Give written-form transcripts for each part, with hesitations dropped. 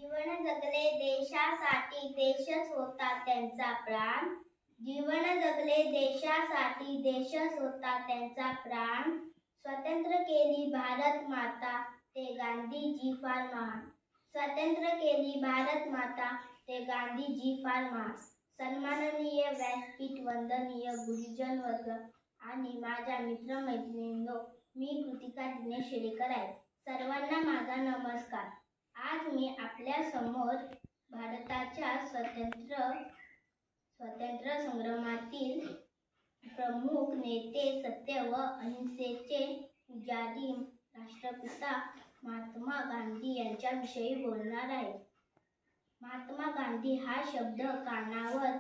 जीवन जगले देशासाठी, देशच होता त्यांचा प्राण. जीवन जगले देशासाठी, देशच होता त्यांचा प्राण. स्वतंत्र केली भारत माता, ते गांधीजी फार महान. स्वतंत्र केली भारत माता, ते गांधीजी फार महान. सन्माननीय व्यासपीठ, वंदनीय गुरुजन वर्ग आणि माझ्या मित्रमैत्रिणींनो, मी कृतिका दिनेश शेडेकर आहे. सर्वांना माझा नमस्कार. आज मी आपल्या समोर भारताच्या स्वातंत्र्य संग्रामातील प्रमुख नेते, सत्य व अहिंसेचे पुजारी राष्ट्रपिता महात्मा गांधी यांच्याविषयी बोलणार आहे. महात्मा गांधी हा शब्द कानावर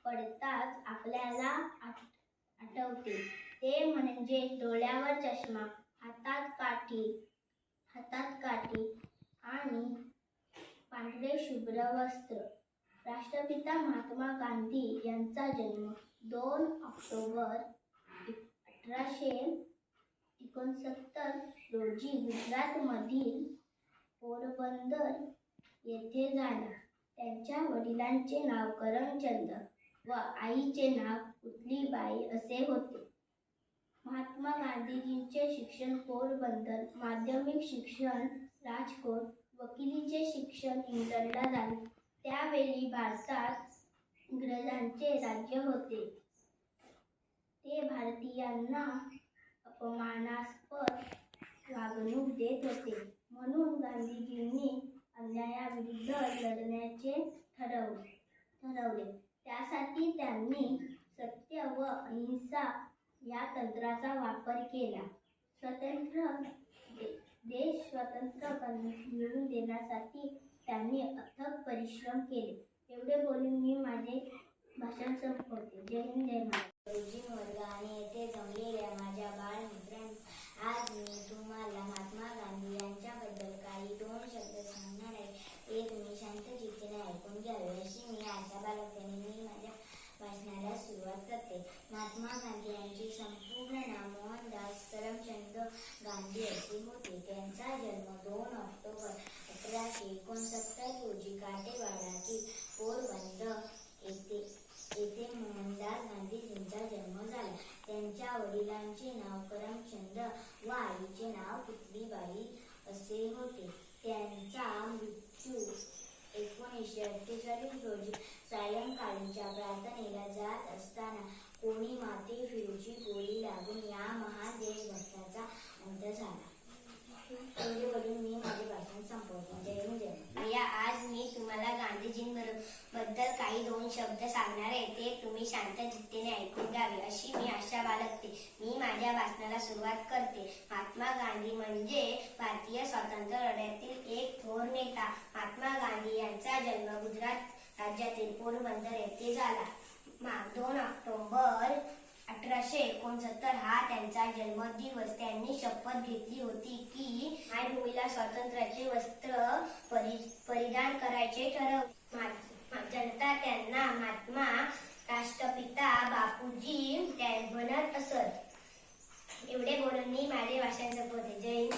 पडताच आपल्याला आठवते ते म्हणजे डोळ्यावर चष्मा, हातात काठी आणि पांढरे शुभ्र वस्त्र. राष्ट्रपिता महात्मा गांधी यांचा जन्म 2 ऑक्टोबर 1869 रोजी गुजरातमधील पोरबंदर येथे झाला. त्यांच्या वडिलांचे नाव करमचंद व आईचे नाव पुतलीबाई असे होते. महात्मा गांधीजींचे शिक्षण पोरबंदर, माध्यमिक शिक्षण राजकोट, वकिलीचे शिक्षण इंग्लंडला झाले. त्यावेळी भारतात इंग्रजांचे राज्य होते. ते भारतीयांना अपमानास्पद वागणूक देत होते. म्हणून गांधीजींनी अन्यायाविरुद्ध लढण्याचे ठरवले. त्यासाठी त्यांनी सत्य व अहिंसा या तंत्राचा वापर केला. देश स्वतंत्र मिळवून देण्यासाठी त्यांनी अथक परिश्रम केले. एवढे बोलून मी माझे भाषण संपवते. जय हिंद, जय महाराष्ट्र. गुरुजी वर्ग आणि येथे जमलेल्या माझ्या बाळमित्रांनो, आज मी तुम्हाला महात्मा गांधी यांच्याबद्दल काही 2 शब्द सांगणार आहे. ते तुम्ही शांत चित्ताने ऐकून घ्यावे अशी मी आशा बाळगते. मी माझ्या भाषणाला सुरुवात करते. महात्मा गांधी यांचे संपूर्ण नाव मोहनदास करमचंद गांधी असे होते. त्यांचा जन्म 2 ऑक्टोबर 1869 रोजी काटेवाडातील पोरबंदर येथे मोहनदास गांधीजींचा जन्म झाला. त्यांच्या वडिलांचे नाव करमचंद व आईचे नाव पुतलीबाई असे होते. त्यांचा मृत्यू 1948 रोजी सायंकाळच्या प्रार्थनेला जात असताना कोणी माते फिरूची गोळी लागून या महान देशभक्ताचा अंत झाला. एवढे बोलून मी माझे भाषण संपवते. जय हिंद, जय महाराष्ट्र. आज मी तुम्हाला गांधीजींबद्दल काही 2 शब्द सांगणार आहे. ते तुम्ही शांत चित्तेने ऐकून घ्यावे अशी मी आशा बाळगते. मी माझ्या भाषणाला सुरुवात करते. महात्मा गांधी म्हणजे भारतीय स्वातंत्र्य लढ्यातील एक थोर नेता. महात्मा गांधी यांचा जन्म गुजरात राज्यातील पोरबंदर येथे झाला. 2 ऑक्टोबर 1869 हा त्यांचा जन्मदिवस. त्यांनी शपथ घेतली होती की मायभूमीला स्वातंत्र्याचे वस्त्र परिधान करायचे ठरवले. जनता त्यांना महात्मा राष्ट्रपिता बापूजी म्हणत असत. एवढे बोलून मी माझे भाषण संपवते. जय हिंद.